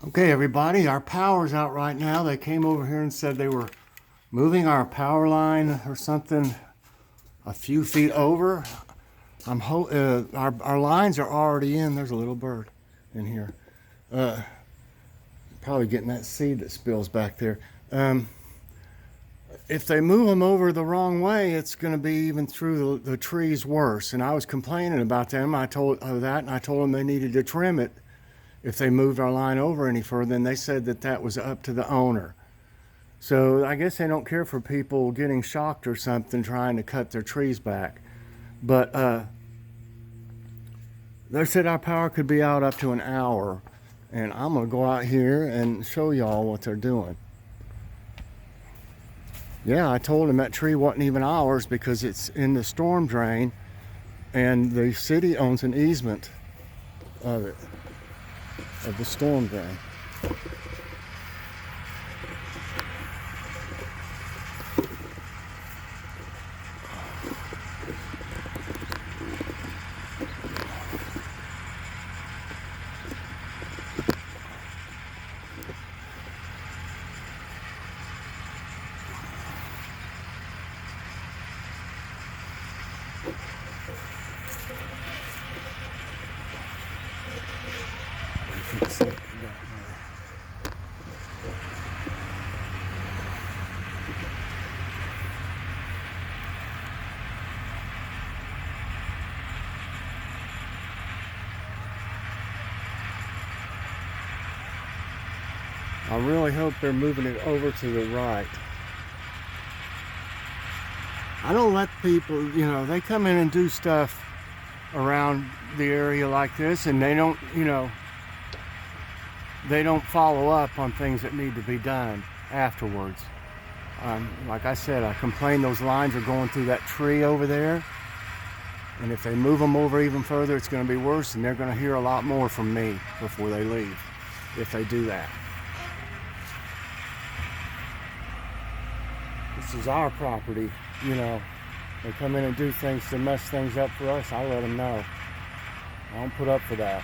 Okay, everybody, our power's out right now. They came over here and said they were moving our power line or something a few feet over. Our lines are already in. There's a little bird in here. Probably getting that seed that spills back there. If they move them over the wrong way, it's going to be even through the trees worse. And I was complaining about them. I told that, and I told them they needed to trim it if they moved our line over any further. And they said that that was up to the owner. So I guess they don't care for people getting shocked or something trying to cut their trees back. But they said our power could be out up to an hour. And I'm going to go out here and show y'all what they're doing. Yeah, I told them that tree wasn't even ours because it's in the storm drain. And the city owns an easement of it, of the storm drain. I really hope they're moving it over to the right. I don't let people, they come in and do stuff around the area like this and they don't, they don't follow up on things that need to be done afterwards. Like I said, I complain those lines are going through that tree over there. And if they move them over even further, it's going to be worse, and they're going to hear a lot more from me before they leave if they do that. This is our property, They come in and do things to mess things up for us, I let them know. I don't put up for that.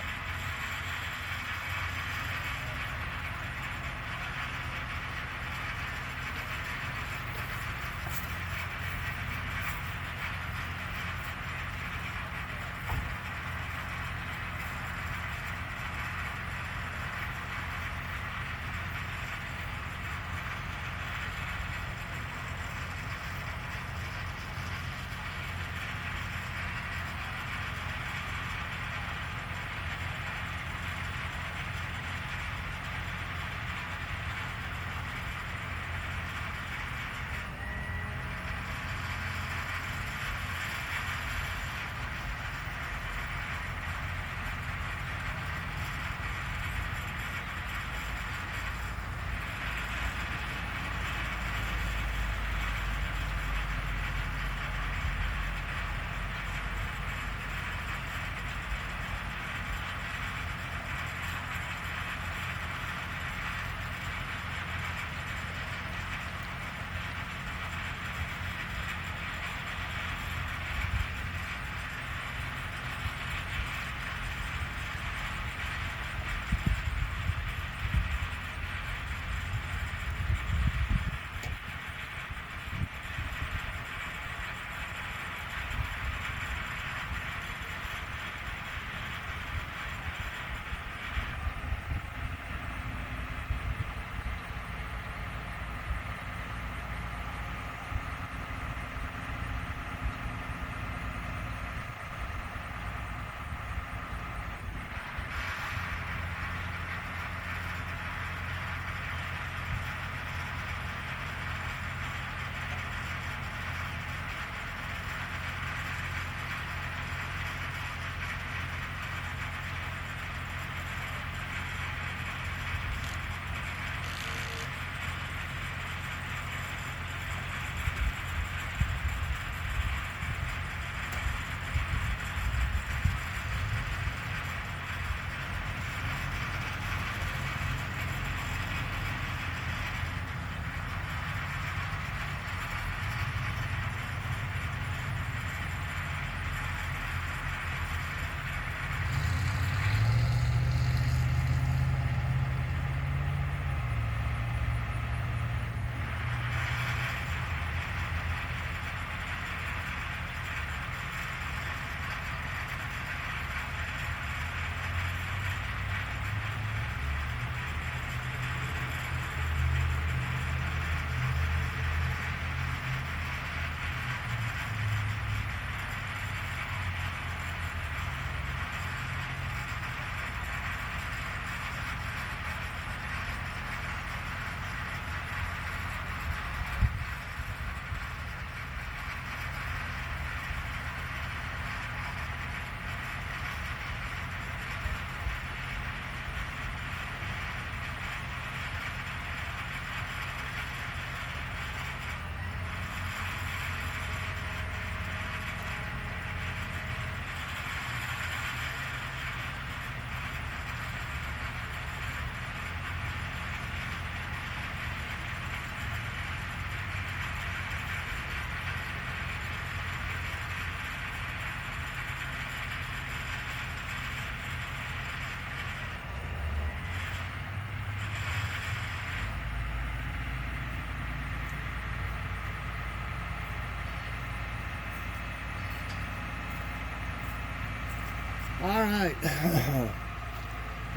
All right. I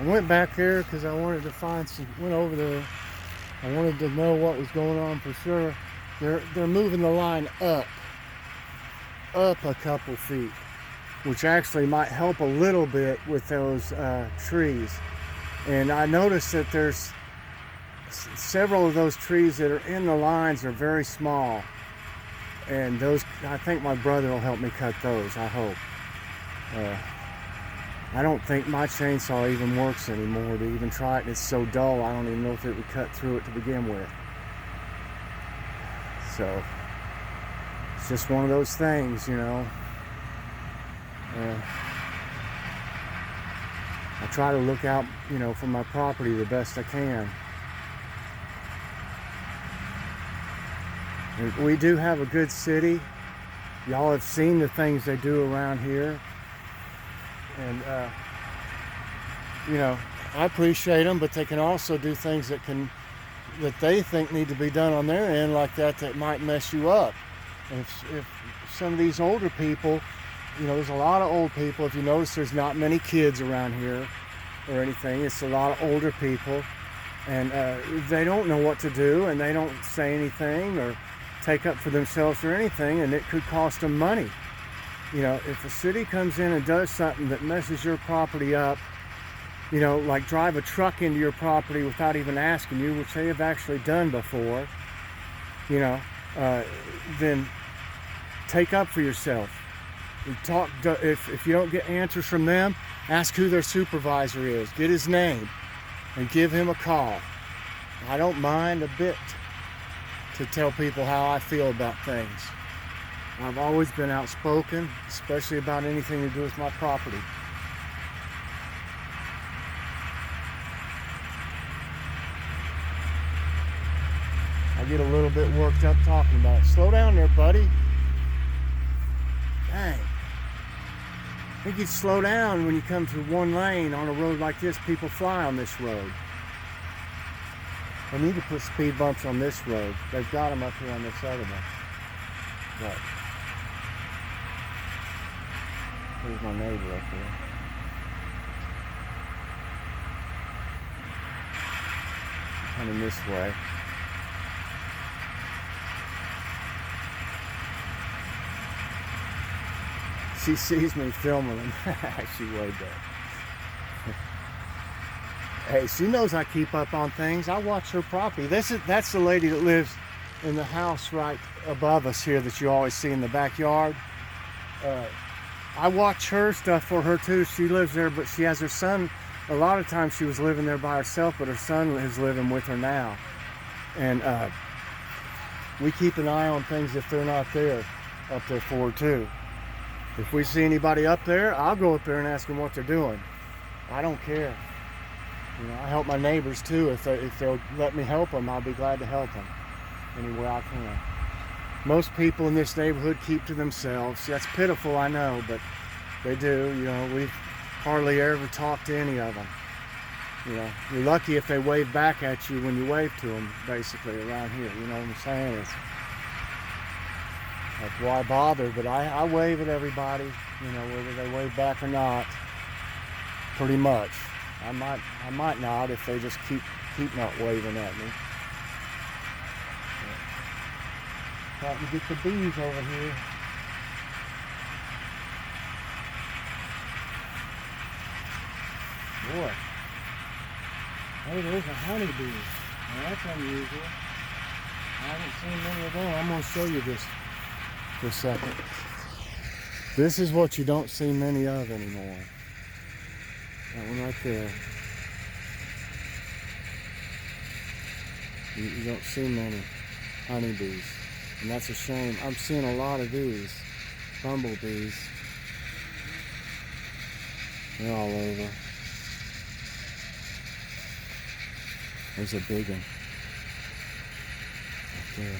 went back there because I wanted to find some. Went over there. I wanted to know what was going on for sure. They're moving the line up a couple feet, which actually might help a little bit with those trees. And I noticed that there's several of those trees that are in the lines are very small, and those, I think my brother will help me cut those. I hope. I don't think my chainsaw even works anymore to even try it. It's so dull, I don't even know if it would cut through it to begin with. So it's just one of those things, you know. I try to look out, you know, for my property the best I can. And we do have a good city. Y'all have seen the things they do around here. And, you know, I appreciate them, but they can also do things that they think need to be done on their end like that might mess you up. And if some of these older people, you know, there's a lot of old people. If you notice, there's not many kids around here or anything. It's a lot of older people, and they don't know what to do, and they don't say anything or take up for themselves or anything, and it could cost them money. You know, if the city comes in and does something that messes your property up, you know, like drive a truck into your property without even asking you, which they have actually done before, you know, then take up for yourself. If you don't get answers from them, ask who their supervisor is. Get his name and give him a call. I don't mind a bit to tell people how I feel about things. I've always been outspoken, especially about anything to do with my property. I get a little bit worked up talking about it. Slow down there, buddy. Dang. I think you'd slow down when you come to one lane on a road like this. People fly on this road. I need to put speed bumps on this road. They've got them up here on this other one. But there's my neighbor up there. Coming this way. She sees me filming them. She waved at. Hey, she knows I keep up on things. I watch her property. That's the lady that lives in the house right above us here that you always see in the backyard. I watch her stuff for her too. She lives there, but she has her son. A lot of times she was living there by herself, but her son is living with her now. And we keep an eye on things if they're not there, up there for her too. If we see anybody up there, I'll go up there and ask them what they're doing. I don't care. You know, I help my neighbors too. If they'll let me help them, I'll be glad to help them any way I can. Most people in this neighborhood keep to themselves. That's pitiful, I know, but they do. You know, we've hardly ever talked to any of them. You know, you're lucky if they wave back at you when you wave to them, basically, around here. You know what I'm saying? It's like, why bother? But I wave at everybody, you know, whether they wave back or not, pretty much. I might not if they just keep not waving at me. Trying to get the bees over here. Boy. Hey, there's a honeybee. Now that's unusual. I haven't seen many of them. I'm going to show you this for a second. This is what you don't see many of anymore. That one right there. You don't see many honeybees. And that's a shame. I'm seeing a lot of these. Bumblebees. They're all over. There's a big one. Right there.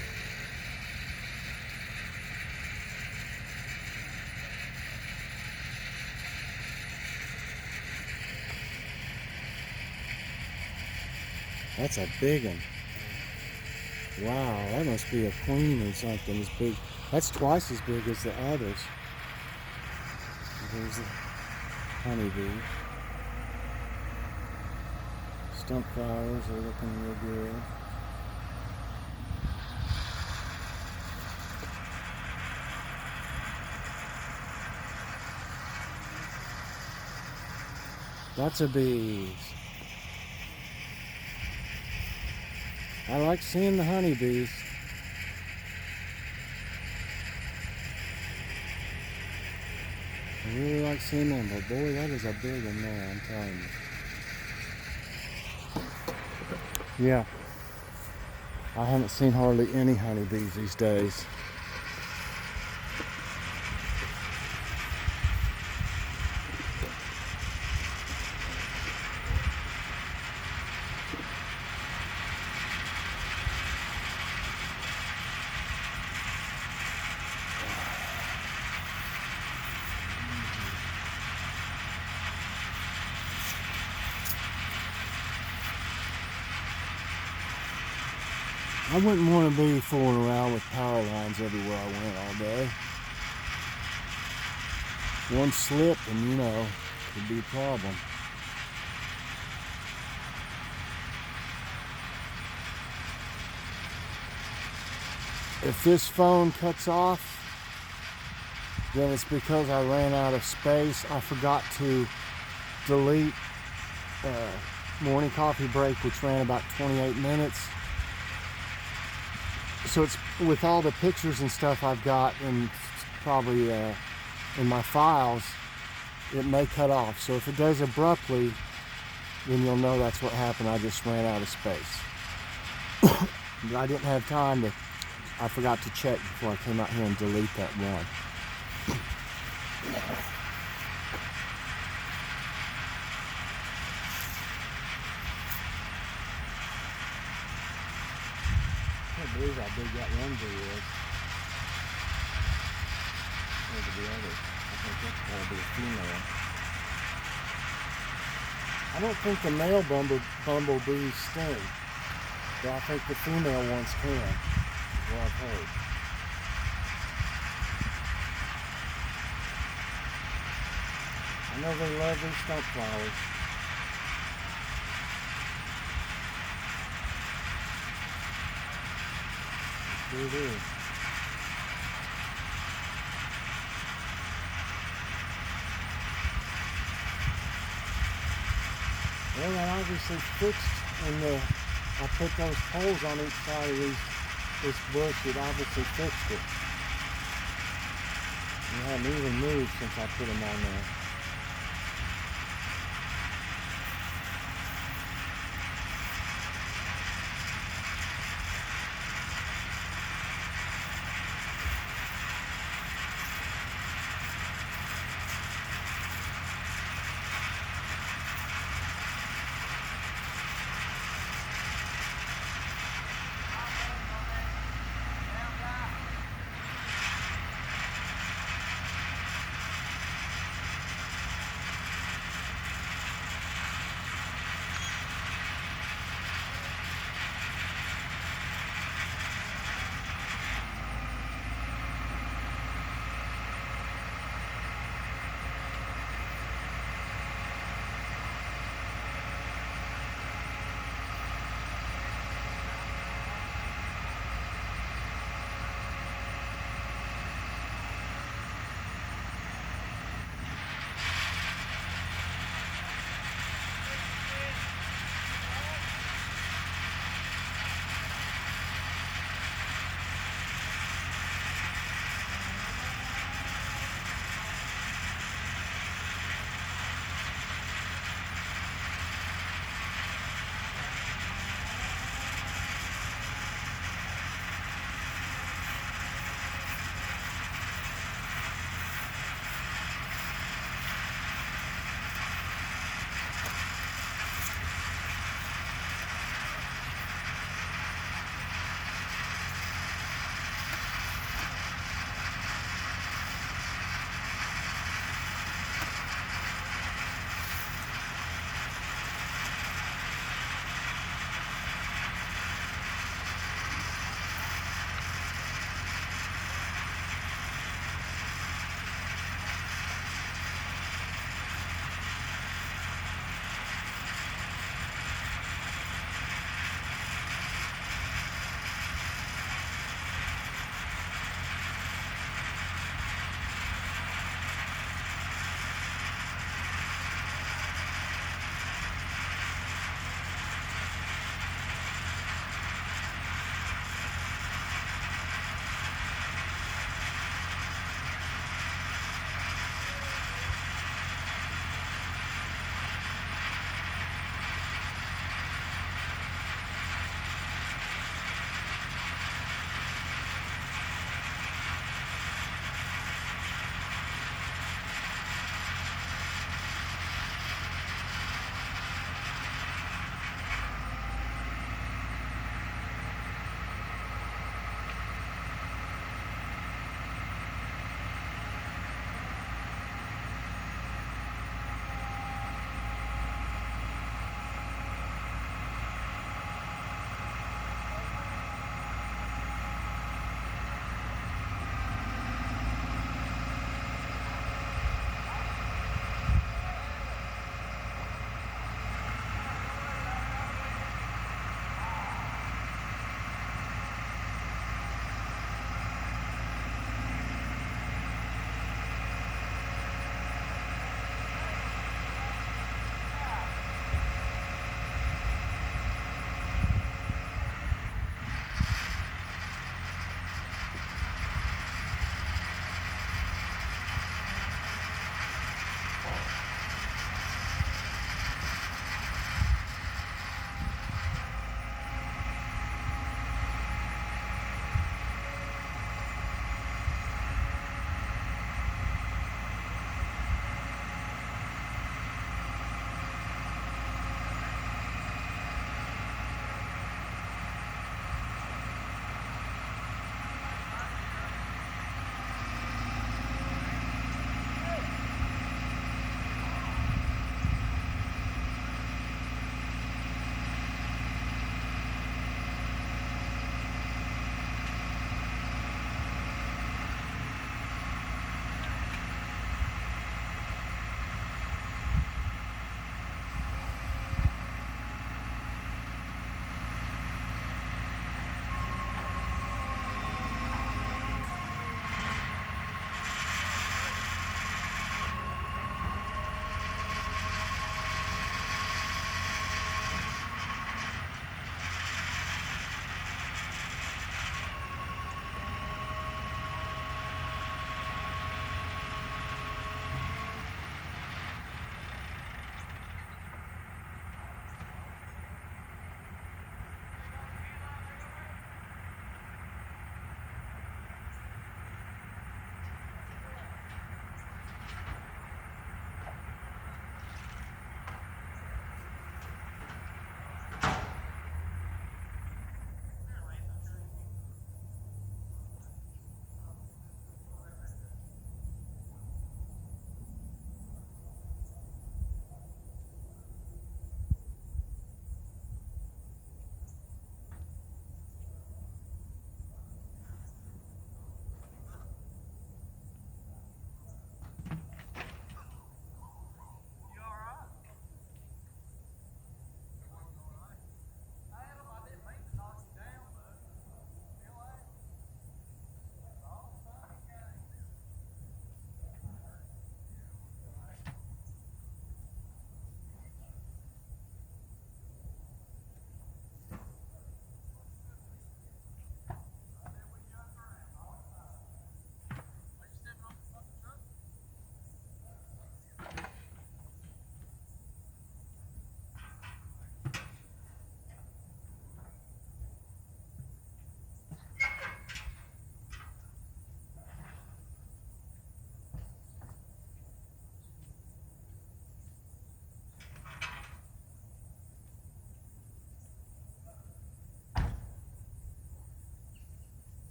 That's a big one. Wow, that must be a queen or something. As big. That's twice as big as the others. honeybees. Stump flowers are looking real good. Lots of bees. I like seeing the honeybees. I really like seeing them, but boy, that is a big one there, I'm telling you. Yeah, I haven't seen hardly any honeybees these days. I wouldn't want to be fooling around with power lines everywhere I went all day. One slip and you know, could be a problem. If this phone cuts off, then it's because I ran out of space. I forgot to delete morning coffee break, which ran about 28 minutes. So it's with all the pictures and stuff I've got and probably in my files, it may cut off. So if it does abruptly, then you'll know that's what happened. I just ran out of space. But I didn't have time to, I forgot to check before I came out here and delete that one. I can't believe how big that one bee is. Over the other. I think that's probably a female. I don't think the male bumblebees sting, but I think the female ones can, is what I've heard. I know they love these stump flowers. Here it is. Well, I obviously fixed when I put those poles on each side of this bush, it obviously fixed it. It hadn't even moved since I put them on there.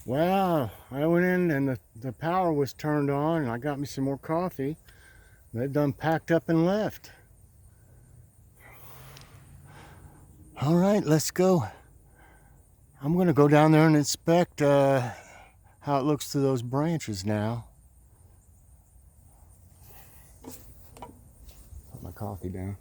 Well, I went in and the power was turned on and I got me some more coffee. They've done packed up and left. All right, let's go. I'm gonna go down there and inspect how it looks through those branches now. Put my coffee down.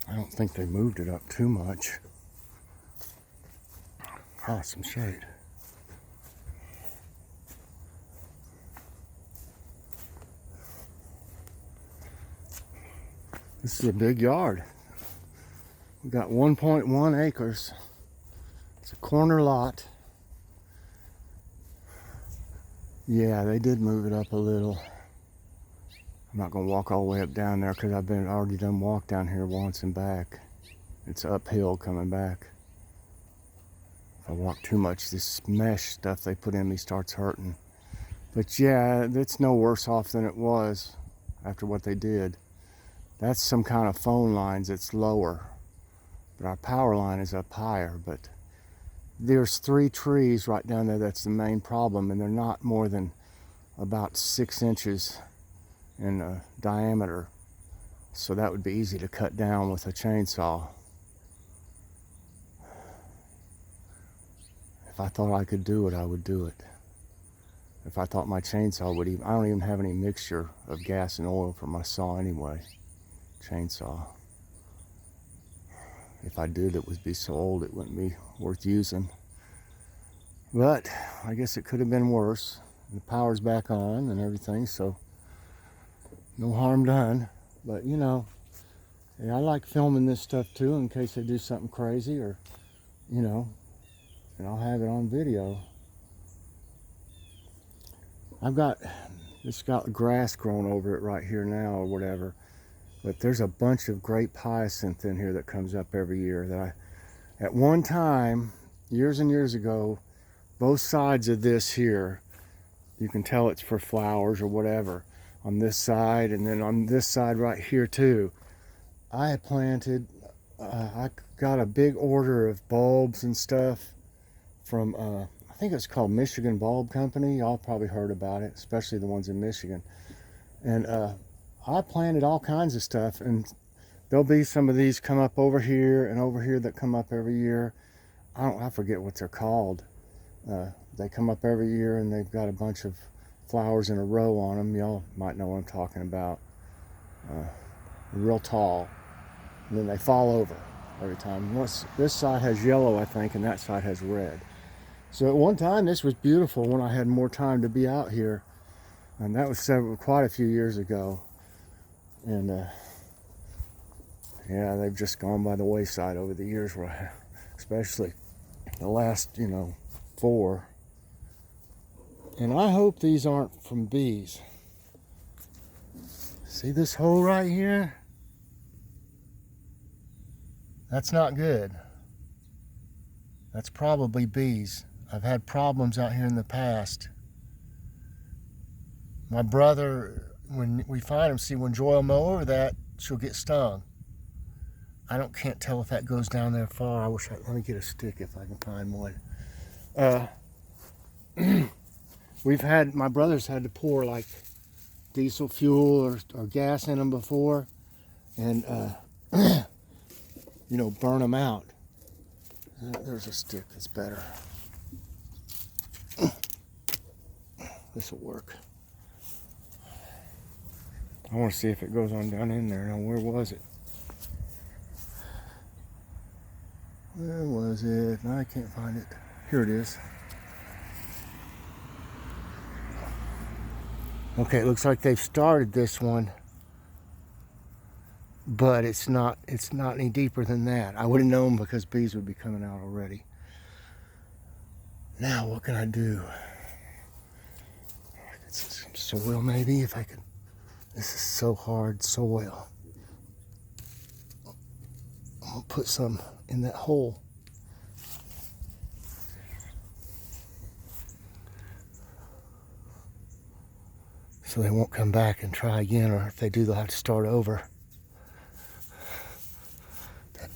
I don't think they moved it up too much. Oh, some shade. This is a big yard. We got 1.1 acres. It's a corner lot. Yeah, they did move it up a little. I'm not gonna walk all the way up down there because I've already done walked down here once and back. It's uphill coming back. If I walk too much, this mesh stuff they put in me starts hurting. But yeah, it's no worse off than it was after what they did. That's some kind of phone lines. It's lower, but our power line is up higher. But there's 3 trees right down there. That's the main problem, and they're not more than about 6 inches in diameter, so that would be easy to cut down with a chainsaw. If I thought I could do it, I would do it. If I thought my chainsaw would even, I don't even have any mixture of gas and oil for my saw anyway. Chainsaw. If I did, it would be so old it wouldn't be worth using. But I guess it could have been worse. The power's back on and everything, so no harm done. But you know, yeah, I like filming this stuff too in case they do something crazy, or you know, and I'll have it on video. It's got grass growing over it right here now or whatever, but there's a bunch of grape hyacinth in here that comes up every year that at one time, years and years ago, both sides of this here, you can tell it's for flowers or whatever, on this side, and then on this side right here too. I had planted, I got a big order of bulbs and stuff from, I think it's called Michigan Bulb Company. Y'all probably heard about it, especially the ones in Michigan. And I planted all kinds of stuff, and there'll be some of these come up over here and over here that come up every year. I forget what they're called. They come up every year and they've got a bunch of flowers in a row on them. Y'all might know what I'm talking about. Real tall. And then they fall over every time. This side has yellow, I think, and that side has red. So at one time, this was beautiful when I had more time to be out here. And that was quite a few years ago. And yeah, they've just gone by the wayside over the years, especially the last, 4. And I hope these aren't from bees. See this hole right here? That's not good. That's probably bees. I've had problems out here in the past. My brother, when we find them, when Joy will mow over that, she'll get stung. Can't tell if that goes down there far. Let me get a stick if I can find one. My brother's had to pour like diesel fuel or gas in them before, and burn them out. There's a stick that's better. This will work. I want to see if it goes on down in there. Now, where was it? Where was it? I can't find it. Here it is. Okay, it looks like they've started this one, but it's not any deeper than that. I would have known because bees would be coming out already. Now, what can I do? Get some soil maybe, if I could. This is so hard soil. I'll put some in that hole. so they won't come back and try again, or if they do, they'll have to start over. That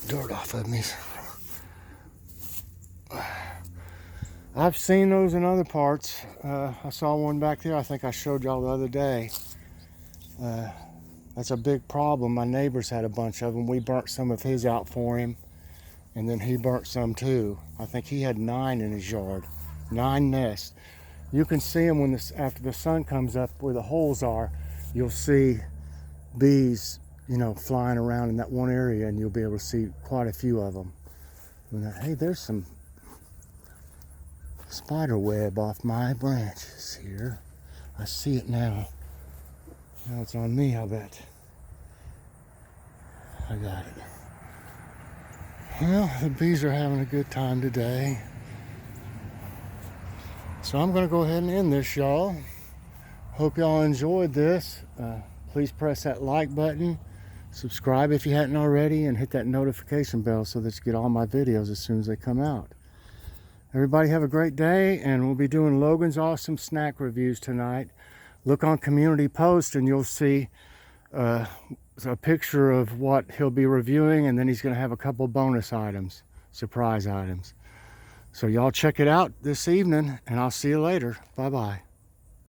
dirt off of me. I've seen those in other parts. I saw one back there I think I showed y'all the other day. That's a big problem. My neighbor's had a bunch of them. We burnt some of his out for him, and then he burnt some too. I think he had 9 in his yard, 9 nests. You can see them when after the sun comes up where the holes are. You'll see bees, you know, flying around in that one area, and you'll be able to see quite a few of them. And, hey, there's some spider web off my branches here. I see it now. Now it's on me, I bet. I got it. Well, the bees are having a good time today. So I'm going to go ahead and end this, y'all. Hope y'all enjoyed this. Please press that like button, subscribe if you hadn't already, and hit that notification bell so that you get all my videos as soon as they come out. Everybody have a great day, and we'll be doing Logan's Awesome Snack Reviews tonight. Look on Community Post and you'll see a picture of what he'll be reviewing, and then he's going to have a couple bonus items, surprise items. So y'all check it out this evening, and I'll see you later. Bye-bye.